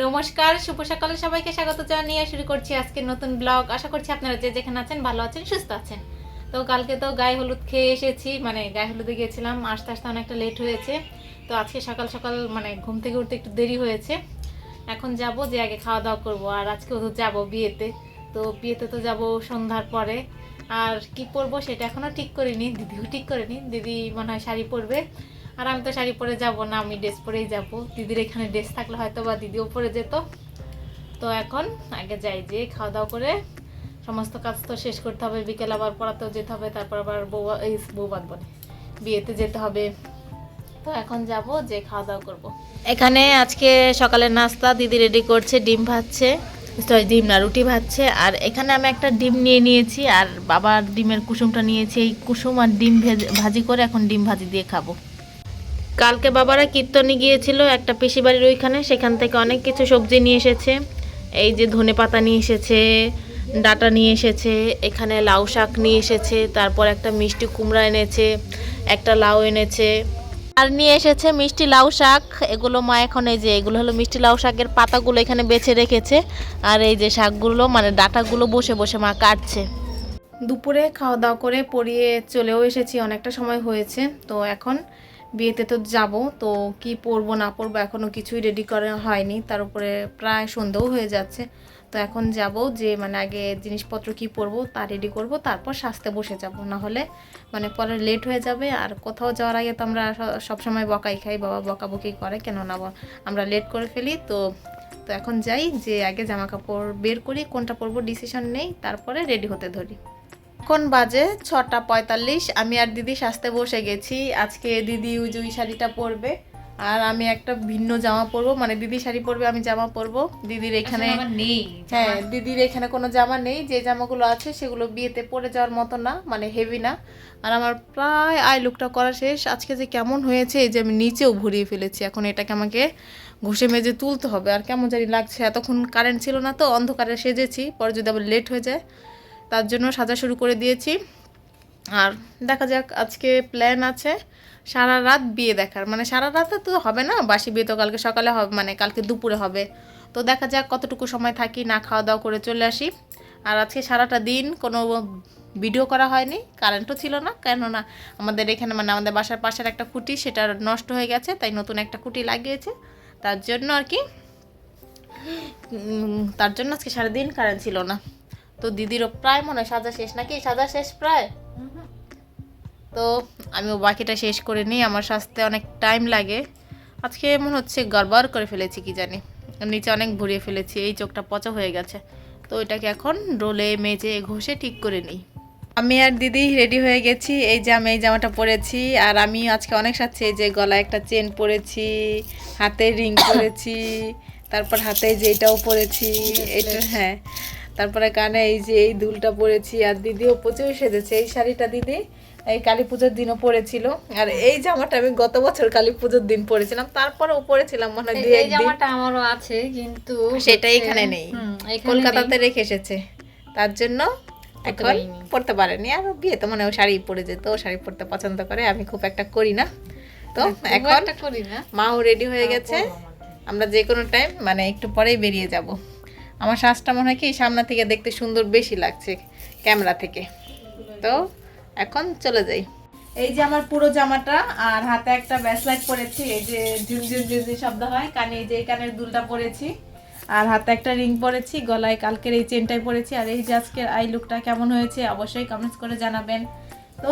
নমস্কার, শুভ সকালে সবাইকে স্বাগত জানিয়ে শুরু করছি আজকে নতুন ব্লগ। আশা করছি আপনারা যে যেখানে আছেন ভালো আছেন, সুস্থ আছেন। তো কালকে তো গায়ে হলুদ খেয়ে এসেছি, মানে গায়ে হলুদে গিয়েছিলাম, আসতে আসতে অনেকটা লেট হয়েছে। তো আজকে সকাল সকাল মানে ঘুম থেকে উঠতে একটু দেরি হয়েছে। এখন যাব যে আগে খাওয়া দাওয়া করব, আর আজকে তো যাব বিয়েতে। তো বিয়েতে তো যাব সন্ধ্যার পরে। আর কি পরবো সেটা এখনও ঠিক করিনি, দিদিও ঠিক করেনি। দিদি মনে হয় শাড়ি পরবে, আর আমি তো শাড়ি পরে যাব না, আমি ড্রেস পরেই যাব। দিদির এখানে ড্রেস থাকলে হয়তো বা দিদিও পরে যেত। তো এখন আগে যাই, যে খাওয়া দাওয়া করে সমস্ত কাজ তো শেষ করতে হবে, বিকেল আবার পড়াতেও যেতে হবে, তারপর আবার বউ বাঁধব বিয়েতে যেতে হবে। তো এখন যাব যে খাওয়া দাওয়া করব। এখানে আজকে সকালের নাস্তা দিদি রেডি করছে, ডিম ভাজছে, সরি ডিম না, রুটি ভাজছে। আর এখানে আমি একটা ডিম নিয়ে নিয়েছি, আর বাবার ডিমের কুসুমটা নিয়েছি। এই কুসুম আর ডিম ভাজি করে এখন ডিম ভাজি দিয়ে খাবো। কালকে বাবারা কীর্তনে গিয়েছিল একটা পিসি বাড়ির ওইখানে, সেখান থেকে অনেক কিছু সবজি নিয়ে এসেছে। এই যে ধনে পাতা নিয়ে এসেছে, ডাঁটা নিয়ে এসেছে, এখানে লাউ শাক নিয়ে এসেছে, তারপর একটা মিষ্টি কুমড়া এনেছে, একটা লাউ এনেছে, আর নিয়ে এসেছে মিষ্টি লাউ শাক। এগুলো মা এখন এই যে এগুলো হলো মিষ্টি লাউ শাকের পাতাগুলো এখানে বেছে রেখেছে, আর এই যে শাকগুলো মানে ডাঁটাগুলো বসে বসে মা কাটছে। দুপুরে খাওয়া দাওয়া করে পড়িয়ে চলেও এসেছি, অনেকটা সময় হয়েছে। তো এখন বিয়েতে তো যাব, তো কি পরবো না পরবো এখনও কিছুই রেডি করা হয়নি, তার উপরে প্রায় সন্ধ্যাও হয়ে যাচ্ছে। তো এখন যাব যে মানে আগে জিনিসপত্র কি পরবো তা রেডি করব, তারপর সাজতে বসে যাব, না হলে মানে পরে লেট হয়ে যাবে। আর কোথাও যাওয়ার আগে তো আমরা সবসময় বকাই খাই, বাবা বকাবকি করে, কেন না আমরা লেট করে ফেলি। তো তো এখন যাই, যে আগে জামা কাপড় বের করি, কোনটা পরবো ডিসিশন নেই, তারপরে রেডি হতে ধরি। এখন বাজে 6:45, আমি আর দিদি সাজতে বসে গেছি। আজকে দিদি ওই শাড়িটা পরবে, আর আমি একটা ভিন্ন জামা পরবো, মানে দিদি শাড়ি পরবে, আমি জামা পরবো। দিদির এখানে নেই, হ্যাঁ দিদির এখানে কোনো জামা নেই, যে জামাগুলো আছে সেগুলো বিয়েতে পরে যাওয়ার মতো না, মানে হেভি না। আর আমার প্রায় আই লুকটা করা শেষ। আজকে যে কেমন হয়েছে, এই যে আমি নিচেও ভরিয়ে ফেলেছি, এখন এটাকে আমাকে ঘষে মেজে তুলতে হবে। আর কেমন জানি লাগছে, এতক্ষণ কারেন্ট ছিল না তো অন্ধকারে সেজেছি, পরে যদি আবার লেট হয়ে যায়, তার জন্য সাজা শুরু করে দিয়েছি। আর দেখা যাক, আজকে প্ল্যান আছে সারা রাত বিয়ে দেখার, মানে সারা রাতে তো হবে না, বাসি বিয়ে তো কালকে সকালে হবে, মানে কালকে দুপুরে হবে। তো দেখা যাক কতটুকু সময় থাকি, না খাওয়া দাওয়া করে চলে আসি। আর আজকে সারাটা দিন কোনো ভিডিও করা হয়নি, কারেন্টও ছিল না, কেননা আমাদের এখানে মানে আমাদের বাসার পাশের একটা খুঁটি সেটা নষ্ট হয়ে গেছে, তাই নতুন একটা খুঁটি লাগিয়েছে, তার জন্য আর কি, তার জন্য আজকে সারাদিন কারেন্ট ছিল না। তো দিদিরও প্রায় মনে হয় সাজা শেষ, নাকি সাজা শেষ প্রায়। তো আমিও বাকিটা শেষ করে নিই, আমার সাজতে অনেক টাইম লাগে। আজকে মনে হচ্ছে গড়বড় করে ফেলেছি কি জানি, নিচে অনেক ভরিয়ে ফেলেছি, এই চোখটা পচা হয়ে গেছে। তো এটাকে এখন রোলে মেজে ঘষে ঠিক করে নিই। আমি আর দিদি রেডি হয়ে গেছি, এই যে আমি এই জামাটা পরেছি, আর আমি আজকে অনেক সাজছি, এই যে গলায় একটা চেন পরেছি, হাতে রিং পরেছি, তারপর হাতে যে এটাও পরেছি, এটা হ্যাঁ, তারপরে কানে এই যে এই দুলটা পরেছি। আর দিদিও প্রচুর সেজেছে, এই শাড়িটা দিদি এই কালী পুজোর দিনও পরেছিল, আর এই জামাটা আমি গত বছর কালী পুজোর দিন পরেছিলাম, তারপরেও পরেছিলাম মনে হয় এই জামাটা আমারও আছে, কিন্তু সেটা এখানে নেই, কলকাতাতে রেখে এসেছে, তার জন্য এখন পড়তে পারেনি। আর বিয়ে তো মানে ও শাড়ি পরে যেত, ও শাড়ি পরতে পছন্দ করে, আমি খুব একটা করি না। তো এখন মাও রেডি হয়ে গেছে, আমরা যে কোনো টাইম মানে একটু পরেই বেরিয়ে যাব। আমার শ্বাসটা মনে হয় কি সামনে থেকে দেখতে সুন্দর বেশি লাগছে ক্যামেরা থেকে। তো এখন চলে যাই। এই যে আমার পুরো জামাটা, আর হাতে একটা ব্রেসলেট পরেছি, এই যে ঝুনঝুন ঝুনঝুন শব্দ হয় কানে, এই যে কানের দুলটা পরেছি, আর হাতে একটা রিং পরেছি, গলায় কালকের এই চেনটাই পরেছি। আর এই যে আজকের আই লুকটা কেমন হয়েছে অবশ্যই কমেন্টস করে জানাবেন। তো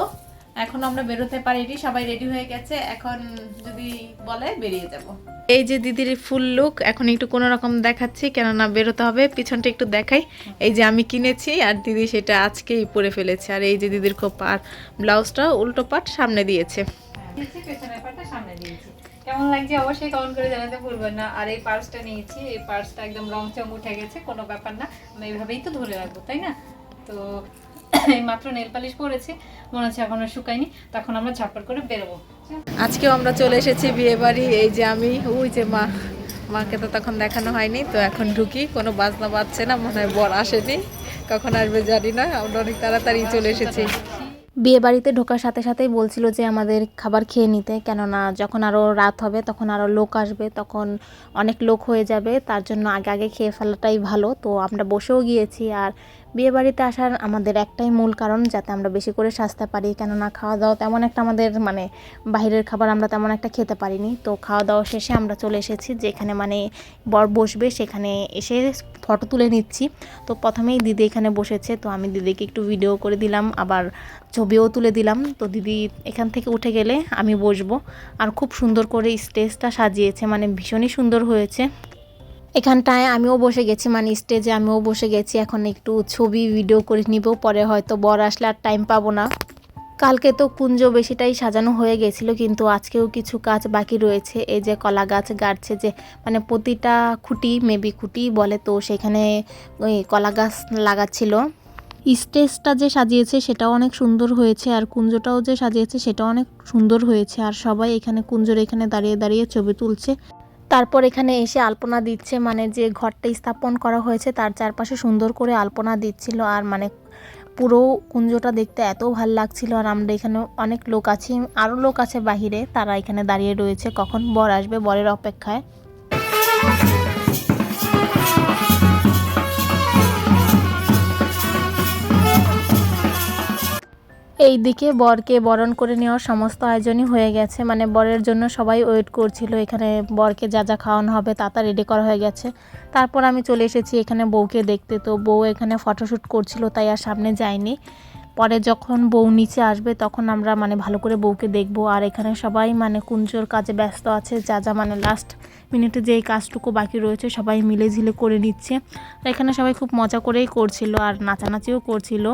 এখন আমরা বেরোতে পারিনি, সবাই রেডি হয়ে গেছে, এখন যদি বলে বেরিয়ে যাব। এই যে দিদির ফুল লুক এখন একটু কোনো রকম দেখাচ্ছি, কেননা বেরোতে হবে, পিছনটা একটু দেখাই। এই যে আমি কিনেছি, আর দিদি সেটা আজকেই পরে ফেলেছে। আর এই যে দিদির খোপার ব্লাউজটা উল্টো পাট সামনে দিয়েছে, পেছনের পাটটা সামনে দিয়েছি। কেমন লাগছে অবশ্যই কমেন্ট করে জানাতে ভুলবেন না। আর এই পার্সটা নিয়েছি, এই পার্সটা একদম রং চং উঠে গেছে, কোনো ব্যাপার না, আমি এইভাবেই তো ধরে রাখবো, তাই না? তো এই মাত্র নেল পালিশ পরেছি, মনে হচ্ছে এখনো শুকায়নি, তখন আমরা ঝটপট করে বেরোবো। আজকেও আমরা চলে এসেছি বিয়ে বাড়ি। এই যে আমি, ওই যে মা, মাকে তো তখন দেখানো হয়নি। তো এখন ঢুকি, কোনো বাজনা বাজছে না, মনে হয় বর আসেনি, কখন আসবে জানি না, আমরা অনেক তাড়াতাড়ি চলে এসেছি। বিয়ে বাড়িতে ঢোকার সাথে সাথেই বলছিল যে আমাদের খাবার খেয়ে নিতে, কেননা যখন আরও রাত হবে তখন আরও লোক আসবে, তখন অনেক লোক হয়ে যাবে, তার জন্য আগে আগে খেয়ে ফেলাটাই ভালো। তো আমরা বসেও গিয়েছি। আর বিয়ে বাড়িতে আসার আমাদের একটাই মূল কারণ, যাতে আমরা বেশি করে সাজতে পারি, কেননা খাওয়া দাওয়া তেমন একটা আমাদের মানে বাইরের খাবার আমরা তেমন একটা খেতে পারিনি। তো খাওয়া দাওয়া শেষে আমরা চলে এসেছি যেখানে মানে বর বসবে, সেখানে এসে ফটো তুলে নিচ্ছি। তো প্রথমেই দিদি এখানে বসেছে, তো আমি দিদিকে একটু ভিডিও করে দিলাম, আবার ছবিও তুলে দিলাম। তো দিদি এখান থেকে উঠে গেলে আমি বসবো। আর খুব সুন্দর করে স্টেজটা সাজিয়েছে, মানে ভীষণই সুন্দর হয়েছে। এখানটায় আমিও বসে গেছি, মানে স্টেজে আমিও বসে গেছি। এখন একটু ছবি ভিডিও করে নিব, পরে হয়তো বর আসলে আর টাইম পাবো না। কালকে তো কুঞ্জ বেশিটাই সাজানো হয়ে গেছিলো, কিন্তু আজকেও কিছু কাজ বাকি রয়েছে। এই যে কলা গাছ গাড়ছে, যে মানে প্রতিটা খুঁটি মেবি খুঁটি বলে, তো সেখানে ওই কলা গাছ লাগাচ্ছিল। স্টেজটা যে সাজিয়েছে সেটাও অনেক সুন্দর হয়েছে, আর কুঞ্জটাও যে সাজিয়েছে সেটাও অনেক সুন্দর হয়েছে। আর সবাই এখানে কুঞ্জর এখানে দাঁড়িয়ে দাঁড়িয়ে ছবি তুলছে। তারপর এখানে এসে আলপনা দিচ্ছে, মানে যে ঘরটা স্থাপন করা হয়েছে তার চারপাশে সুন্দর করে আলপনা দিচ্ছিল। আর মানে পুরো কুঞ্জটা দেখতে এত ভাল লাগছিল। আর আমরা এখানে অনেক লোক আছি, আরও লোক আছে বাহিরে, তারা এখানে দাঁড়িয়ে রয়েছে কখন বর আসবে, বরের অপেক্ষায়। এই দিকে বরকে বরণ করে নেওয়ার সমস্ত আয়োজনই হয়ে গেছে, মানে বরের জন্য সবাই ওয়েট করছিল। এখানে বরকে যা যা খাওয়ানো হবে তা রেডি করা হয়ে গেছে। তারপর আমি চলে এসেছি এখানে বউকে দেখতে। তো বউ এখানে ফটোশ্যুট করছিল, তাই আর সামনে যাইনি। পরে যখন বউ নিচে আসবে তখন আমরা মানে ভালো করে বউকে দেখব। আর এখানে সবাই মানে কুঞ্জোর কাজে ব্যস্ত আছে, যা যা মানে লাস্ট মিনিটে যেই কাজটুকু বাকি রয়েছে সবাই মিলে ঝিলে করে নিচ্ছে। আর এখানে সবাই খুব মজা করেই করছিল, আর নাচানাচিও করছিল।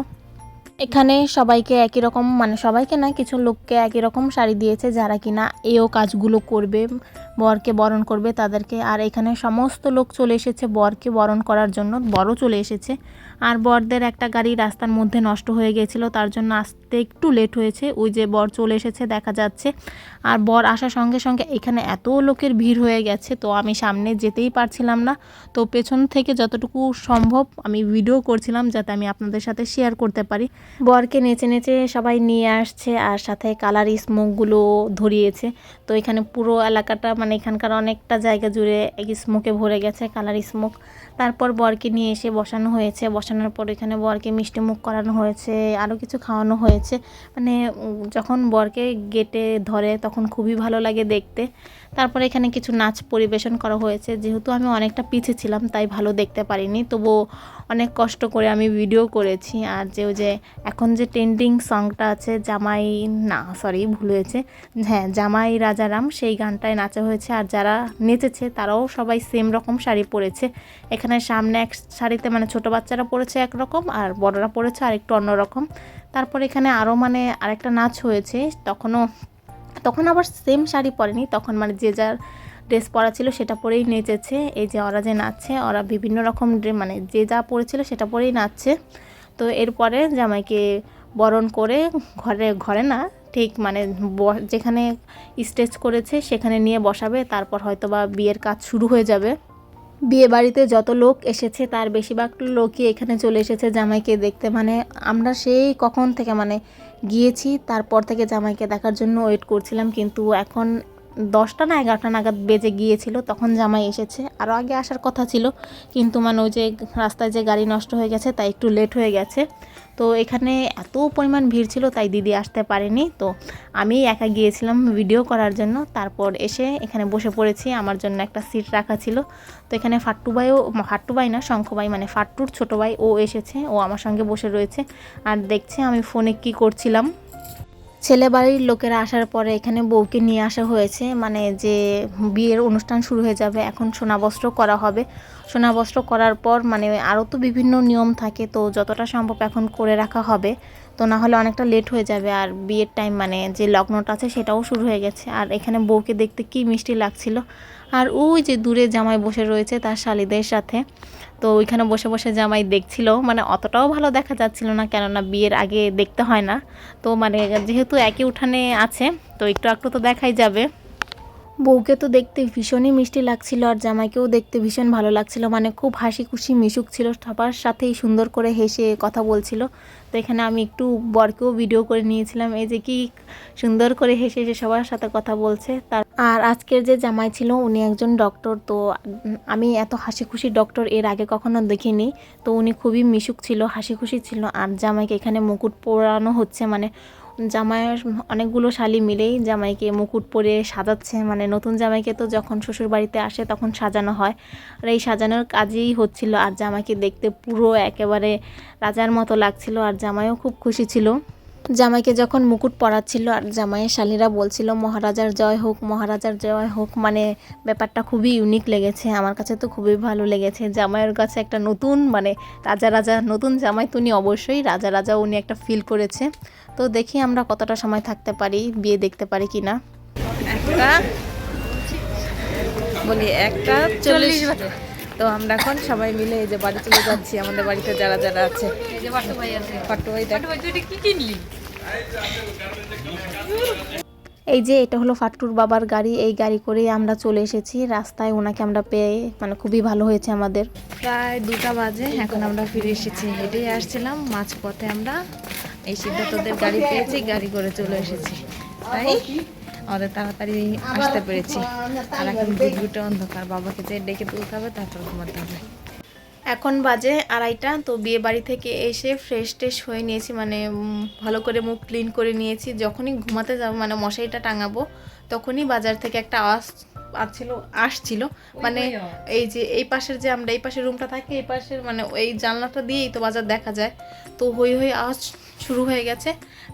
এখানে সবাইকে একই রকম, মানে সবাইকে না, কিছু লোককে একই রকম শাড়ি দিয়েছে যারা কিনা এও কাজগুলো করবে, বরকে বরণ করবে তাদেরকে। আর এখানে সমস্ত লোক চলে এসেছে বরকে বরণ করার জন্য, বরও চলে এসেছে। আর বরদের একটা গাড়ি রাস্তার মধ্যে নষ্ট হয়ে গেছিলো, তার জন্য আসতে একটু লেট হয়েছে। ওই যে বর চলে এসেছে দেখা যাচ্ছে। আর বর আসার সঙ্গে সঙ্গে এখানে এত লোকের ভিড় হয়ে গেছে, তো আমি সামনে যেতেই পারছিলাম না। তো পেছন থেকে যতটুকু সম্ভব আমি ভিডিও করছিলাম, যাতে আমি আপনাদের সাথে শেয়ার করতে পারি। বরকে নেচে নেচে সবাই নিয়ে আসছে, আর সাথে কালার স্মোকগুলো ধরিয়েছে। তো এখানে পুরো এলাকাটা মানে এখানকার অনেকটা জায়গা জুড়ে স্মোকে ভরে গেছে, কালার স্মোক। তারপর বরকে নিয়ে এসে বসানো হয়েছে, বসানোর পর এখানে বরকে মিষ্টি মুখ করানো হয়েছে, আরও কিছু খাওয়ানো হয়েছে। মানে যখন বরকে গেটে ধরে তখন খুবই ভালো লাগে দেখতে। তারপর এখানে কিছু নাচ পরিবেশন করা হয়েছে, যেহেতু আমি অনেকটা পিছিয়ে ছিলাম তাই ভালো দেখতে পারিনি, তবুও অনেক কষ্ট করে আমি ভিডিও করেছি। আর যে এখন যে ট্রেন্ডিং সংটা আছে জামাই, না সরি ভুল হয়েছে, হ্যাঁ জামাই রাজারাম, সেই গানটায় নাচা হয়েছে। আর যারা নেচেছে তারাও সবাই সেম রকম শাড়ি পরেছে। এখানে সামনে এক শাড়িতে মানে ছোটো বাচ্চারা পরেছে একরকম, আর বড়রা পরেছে আর একটু অন্যরকম। তারপর এখানে আরও মানে আরেকটা নাচ হয়েছে, তখন আবার সেম শাড়ি পরেনি, তখন মানে যে যার ড্রেস পরা ছিল সেটা পরেই নেচেছে। এই যে ওরা যে নাচছে, ওরা বিভিন্ন রকম মানে যে যা পরেছিল সেটা পরেই নাচছে। তো এরপরে জামাইকে বরণ করে ঘরে না ঠিক মানে যেখানে স্টেজ করেছে সেখানে নিয়ে বসাবে, তারপর হয়তো বা বিয়ের কাজ শুরু হয়ে যাবে। বিয়ে বাড়িতে যত লোক এসেছে তার বেশিরভাগ লোকই এখানে চলে এসেছে জামাইকে দেখতে। মানে আমরা সেই কখন থেকে মানে গিয়েছি, তারপর থেকে জামাইকে দেখার জন্য ওয়েট করছিলাম, কিন্তু এখন 10টা না 11টা নাগাদ বেজে গিয়েছিল, তখন জামাই এসেছে। আরও আগে আসার কথা ছিল, কিন্তু মানে ওই যে রাস্তায় যে গাড়ি নষ্ট হয়ে গেছে তাই একটু লেট হয়ে গেছে। তো এখানে এত পরিমাণ ভিড় ছিল তাই দিদি আসতে পারেনি, তো আমি একা গিয়েছিলাম ভিডিও করার জন্য। তারপর এসে এখানে বসে পড়েছি, আমার জন্য একটা সিট রাখা ছিল। তো এখানে ফাট্টু ভাই না শঙ্খভাই, মানে ফাট্টুর ছোটো ভাই, ও এসেছে, ও আমার সঙ্গে বসে রয়েছে আর দেখছে আমি ফোনে কি করছিলাম। ছেলে বাড়ির লোকেরা আসার পরে এখানে বউকে নিয়ে আসা হয়েছে, মানে যে বিয়ের অনুষ্ঠান শুরু হয়ে যাবে, এখন সোনাবস্ত্র করা হবে। সোনাবস্ত্র করার পর মানে আরও তো বিভিন্ন নিয়ম থাকে, তো যতটা সম্ভব এখন করে রাখা হবে, তো না হলে অনেকটা লেট হয়ে যাবে। আর বিয়ের টাইম মানে যে লগ্নটা আছে সেটাও শুরু হয়ে গেছে। আর এখানে বউকে দেখতে কি মিষ্টি লাগছিল। আর ওই যে দূরে জামাই বসে রয়েছে তার শালিদের সাথে, তো ওইখানে বসে বসে জামাই দেখছিল, মানে অতটাও ভালো দেখা যাচ্ছিল না, কেননা বিয়ের আগে দেখতে হয় না। তো মানে যেহেতু একই উঠানে আছে তো একটু একটু তো দেখাই যাবে। বউকে তো দেখতে ভীষণই মিষ্টি লাগছিল আর জামাইকেও দেখতে ভীষণ ভালো লাগছিল, মানে খুব হাসি খুশি মিশুক ছিল, সবার সাথেই সুন্দর করে হেসে কথা বলছিল। তো এখানে আমি একটু বরকেও ভিডিও করে নিয়েছিলাম, এই যে কি সুন্দর করে হেসে হেসে সবার সাথে কথা বলছে। আর আজকের যে জামাই ছিল উনি একজন ডক্টর, তো আমি এত হাসি খুশি ডক্টর এর আগে কখনো দেখিনি। তো উনি খুবই মিশুক ছিল, হাসি খুশি ছিল। আর জামাইকে এখানে মুকুট পরানো হচ্ছে, মানে জামাইয়ের অনেকগুলো শালি মিলেই জামাইকে মুকুট পরে সাজাচ্ছে, মানে নতুন জামাইকে তো যখন শ্বশুর বাড়িতে আসে তখন সাজানো হয়, আর এই সাজানোর কাজেই হচ্ছিল। আর জামাইকে দেখতে পুরো একেবারে রাজার মতো লাগছিল, আর জামাইও খুব খুশি ছিল জামাইকে যখন মুকুট পরাচ্ছিল। আর জামাইয়ের শালীরা বলছিল মহারাজার জয় হোক, মহারাজার জয় হোক, মানে ব্যাপারটা খুবই ইউনিক লেগেছে আমার কাছে, তো খুবই ভালো লেগেছে। জামাইয়ের কাছে একটা নতুন মানে রাজা রাজা, নতুন জামাই তো উনি অবশ্যই রাজা রাজা উনি একটা ফিল করেছে। তো দেখি আমরা কতটা সময় থাকতে পারি, বিয়ে দেখতে পারি কি না। একটা বলি 1:40 তো আমরা এখন সবাই মিলে এই যে বাড়ি চলে যাচ্ছি, আমাদের বাড়িতে যারা যারা আছে। এই যে পাট্টু ভাই আছে। পাট্টু ভাই দেখ, পাট্টু ভাই তুই এটা কি কিনলি? এই যে এটা হলো ফাট্টুর বাবার গাড়ি, এই গাড়ি করেই আমরা চলে এসেছি। রাস্তায় ওনাকে আমরা পেয়ে মানে খুবই ভালো হয়েছে আমাদের। প্রায় 2টা বাজে, এখন আমরা ফিরে এসেছি। হেঁটেই আসছিলাম, মাঝপথে আমরা এই সিদ্ধার্থদের গাড়ি পেয়েছি, গাড়ি করে চলে এসেছি, তাই আমাদের তাড়াতাড়ি আসতে পেরেছি। আর এখন ঘুটঘুটে অন্ধকার, বাবাকে যে ডেকে তুলতে হবে, তারপর ঘুমাতে হবে। এখন বাজে 2:30, তো বিয়ে বাড়ি থেকে এসে ফ্রেশ ট্রেশ হয়ে নিয়েছি, মানে ভালো করে মুখ ক্লিন করে নিয়েছি। যখনই ঘুমাতে যাবো মানে মশারিটা টাঙাবো, তখনই বাজার থেকে একটা আওয়াজ আসছিল, মানে এই যে এই পাশের যে আমরা এই পাশের রুমটা থাকি, এই পাশের মানে এই জানলাটা দিয়েই তো বাজার দেখা যায়। তো হই হই আওয়াজ শুরু হয়ে গেছে।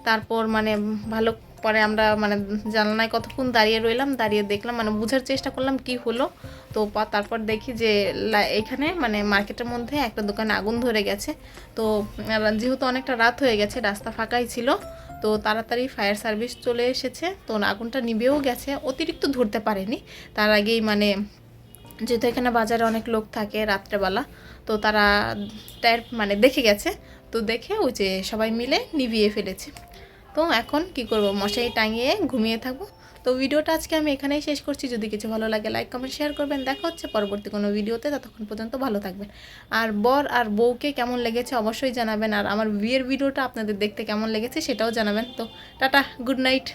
তারপর মানে ভালো পরে আমরা মানে জানলায় কতক্ষণ দাঁড়িয়ে রইলাম, দাঁড়িয়ে দেখলাম, মানে বোঝার চেষ্টা করলাম কি হলো। তো তারপর দেখি যে এখানে মানে মার্কেটের মধ্যে একটা দোকানে আগুন ধরে গেছে। তো যেহেতু অনেকটা রাত হয়ে গেছে, রাস্তা ফাঁকাই ছিল, তো তাড়াতাড়ি ফায়ার সার্ভিস চলে এসেছে। তো আগুনটা নিভেও গেছে, অতিরিক্ত ধরতে পারেনি। তার আগেই মানে যেহেতু এখানে বাজারে অনেক লোক থাকে রাত্রেবেলা, তো তারা মানে দেখে গেছে। তো দেখে ওই যে সবাই মিলে নিভিয়ে ফেলেছে। তো এখন কি করব, মশারি টাঙিয়ে ঘুমিয়ে থাকবো। তো ভিডিওটা আজকে আমি এখানেই শেষ করছি। যদি কিছু ভালো লাগে লাইক কমেন্ট শেয়ার করবেন। দেখা হচ্ছে পরবর্তী কোনো ভিডিওতে, ততক্ষণ পর্যন্ত ভালো থাকবেন। আর বর আর বউকে কেমন লেগেছে অবশ্যই জানাবেন, আর আমার বিয়ের ভিডিওটা আপনাদের দেখতে কেমন লেগেছে সেটাও জানাবেন। তো টাটা, গুড নাইট।